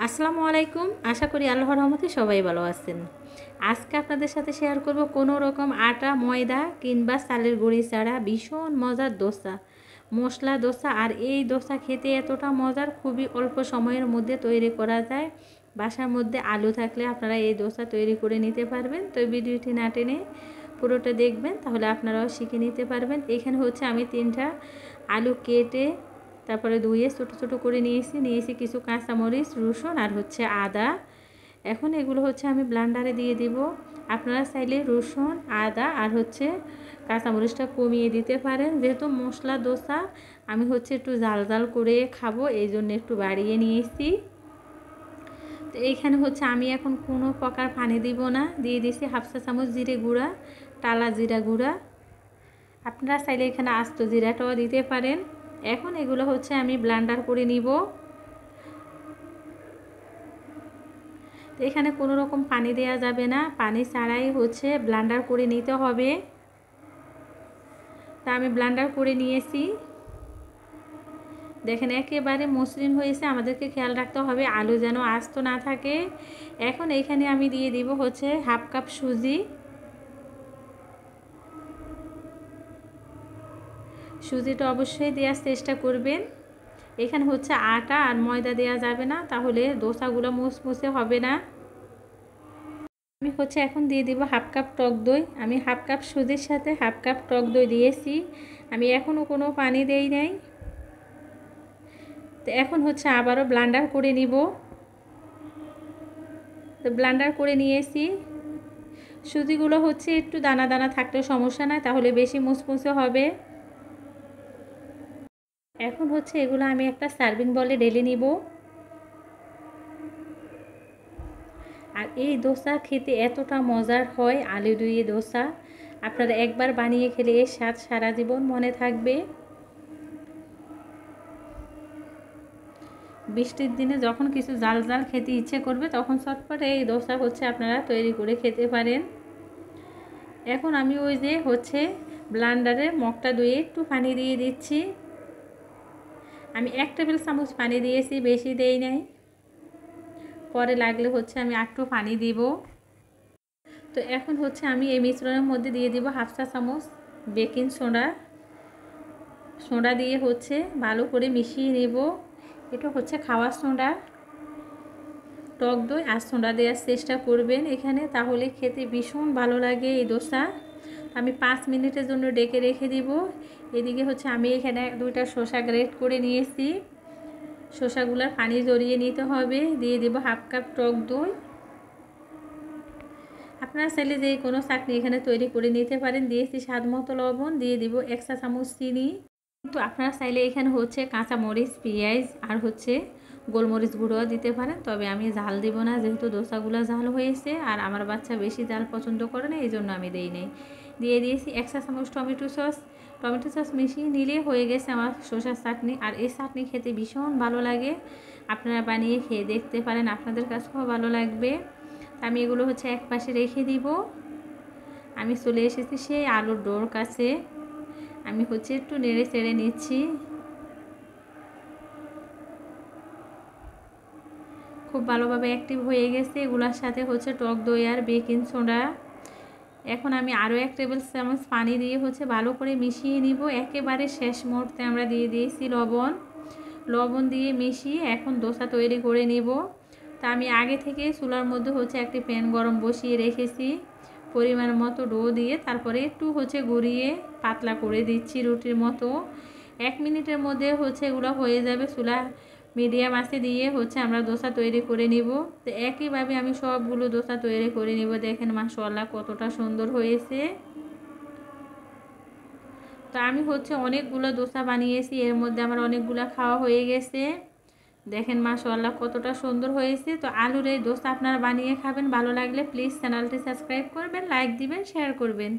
আসসালামু আলাইকুম। আশা করি আল্লাহর রহমতে সবাই ভালো আছেন। আজকে আপনাদের সাথে শেয়ার করব কোনো রকম আটা, ময়দা কিংবা চালের গুঁড়ি ছাড়া ভীষণ মজার দোসা, মশলা দোসা। আর এই দোসা খেতে এতটা মজার, খুবই অল্প সময়ের মধ্যে তৈরি করা যায়। বাসার মধ্যে আলু থাকলে আপনারা এই দোসা তৈরি করে নিতে পারবেন। তো ভিডিওটি না টেনে পুরোটা দেখবেন, তাহলে আপনারাও শিখে নিতে পারবেন। এখানে হচ্ছে আমি 3টা আলু কেটে তারপরে ধুয়ে ছোটো ছোটো করে নিয়েছি কিছু কাঁচামরিচ, রসুন আর হচ্ছে আদা। এখন এগুলো হচ্ছে আমি ব্লেন্ডারে দিয়ে দিব। আপনারা চাইলে রসুন, আদা আর হচ্ছে কাঁচামরিচটা কমিয়ে দিতে পারেন। যেহেতু মশলা দোসা আমি হচ্ছে একটু জাল জাল করে খাবো, এই জন্য একটু বাড়িয়ে নিয়েছি। তো এইখানে হচ্ছে আমি এখন কোনো প্রকার পানি দিব না, দিয়ে দিয়েছি 1/2 চা চামচ জিরে গুঁড়া, টালা জিরা গুঁড়া। আপনারা চাইলে এখানে আস্ত জিরাটাও দিতে পারেন। এখন এগুলো হচ্ছে আমি ব্লেন্ডার করে নিব। তো এখানে কোনো রকম পানি দেওয়া যাবে না, পানি ছাড়াই হচ্ছে ব্লেন্ডার করে নিতে হবে। তা আমি ব্লেন্ডার করে নিয়েছি। দেখেন একেবারে মসৃণ হয়েছে। আমাদেরকে খেয়াল রাখতে হবে আলু যেন আস্ত না থাকে। এখন এইখানে আমি দিয়ে দিব হচ্ছে 1/2 কাপ সুজি। সুজিটা অবশ্যই দেওয়ার চেষ্টা করবেন। এখানে হচ্ছে আটা আর ময়দা দেওয়া যাবে না, তাহলে দোসাগুলো মুসমুসে হবে না। আমি হচ্ছে এখন দিয়ে দিব 1/2 কাপ টক দই। আমি 1/2 কাপ সুজির সাথে 1/2 কাপ টক দই দিয়েছি। আমি এখনও কোনো পানি দেই নাই। তো এখন হচ্ছে আবারও ব্লেন্ডার করে নিব। তো ব্লেন্ডার করে নিয়েছি। সুজিগুলো হচ্ছে একটু দানা দানা থাকলে সমস্যা নাই, তাহলে বেশি মুসমুসে হবে। এখন হচ্ছে এগুলো আমি একটা সার্ভিং বলে ঢেলে নিব। আর এই দোসা খেতে এতটা মজার হয়, আলু দিয়ে দোসা। আপনারা একবার বানিয়ে খেলে এর স্বাদ সারা জীবন মনে থাকবে। বৃষ্টির দিনে যখন কিছু জাল জাল খেতে ইচ্ছে করবে, তখন চটপট এই দোসা হচ্ছে আপনারা তৈরি করে খেতে পারেন। এখন আমি ওই যে হচ্ছে ব্লেন্ডারে মগটা ধুয়ে একটু পানি দিয়ে দিচ্ছি। আমি 1 টেবিল চামচ পানি দিয়েছি, বেশি দেই নাই। পরে লাগলে হচ্ছে আমি একটু পানি দিব। তো এখন হচ্ছে আমি এই মিশ্রণের মধ্যে দিয়ে দিব 1/2 চা চামচ বেকিং সোডা দিয়ে হচ্ছে ভালো করে মিশিয়ে নেব। এটা হচ্ছে খাওয়ার সোডা। টক দই আর সোডা দেওয়ার চেষ্টা করবেন এখানে, তাহলে খেতে ভীষণ ভালো লাগে এই দোসা। আমি 5 মিনিটের জন্য ডেকে রেখে দিব। এদিকে হচ্ছে আমি এখানে 2টা শসা গ্রেট করে নিয়েছি। শসাগুলোর পানি ঝরিয়ে নিতে হবে। দিয়ে দেব 1/2 কাপ টক দই। আপনারা চাইলে যে কোনো চাটনি এখানে তৈরি করে নিতে পারেন। দিয়েছি স্বাদ মতো লবণ, দিয়ে দিব 1 চা চামচ চিনি। কিন্তু আপনারা চাইলে এখানে হচ্ছে কাঁচা মরিচ, পেঁয়াজ আর হচ্ছে গোলমরিচ গুঁড়ো দিতে পারেন। তবে আমি ঝাল দিব না, যেহেতু দোসাগুলো ঝাল হয়েছে আর আমার বাচ্চা বেশি ঝাল পছন্দ করে না, এই জন্য আমি দেই নাই। দিয়ে দিয়েছি 1 চা চামচ টমেটো সস মিশিয়ে নিলে হয়ে গেছে আমার শসার চাটনি। আর এই চাটনি খেতে ভীষণ ভালো লাগে। আপনারা বানিয়ে খেয়ে দেখতে পারেন, আপনাদের কাছেও ভালো লাগবে। আমি এগুলো হচ্ছে এক পাশে রেখে দিব। আমি চলে এসেছি সেই আলুর ডোর কাছে। আমি হচ্ছে একটু নেড়ে চেড়ে নিচ্ছি। খুব ভালোভাবে অ্যাক্টিভ হয়ে গেছে। এগুলোর সাথে হচ্ছে টক দই আর বেকিং সোডা। এখন আমি আরও 1 টেবিল চামচ পানি দিয়ে হচ্ছে ভালো করে মিশিয়ে নিব। একেবারে শেষ মুহূর্তে আমরা দিয়ে দিয়েছি লবণ দিয়ে মিশিয়ে এখন দোসা তৈরি করে নিব। তা আমি আগে থেকে চুলার মধ্যে হচ্ছে একটি প্যান গরম বসিয়ে রেখেছি। পরিমাণ মতো ডো দিয়ে তারপরে একটু হচ্ছে গড়িয়ে পাতলা করে দিচ্ছি রুটির মতো। 1 মিনিটের মধ্যে হচ্ছে এগুলো হয়ে যাবে। চুলা মিডিয়াম আঁচে দিয়ে হচ্ছে আমরা দোসা তৈরি করে নিব। তো একইভাবে আমি সবগুলো দোসা তৈরি করে নিব। দেখেন মাশাআল্লাহ কতটা সুন্দর হয়েছে। তো আমি হচ্ছে অনেকগুলো দোসা বানিয়েছি, এর মধ্যে আমার অনেকগুলো খাওয়া হয়ে গেছে। দেখেন মাশাআল্লাহ কতটা সুন্দর হয়েছে। তো আলুর এই দোসা আপনারা বানিয়ে খাবেন। ভালো লাগলে প্লিজ চ্যানেলটি সাবস্ক্রাইব করবেন, লাইক দিবেন, শেয়ার করবেন।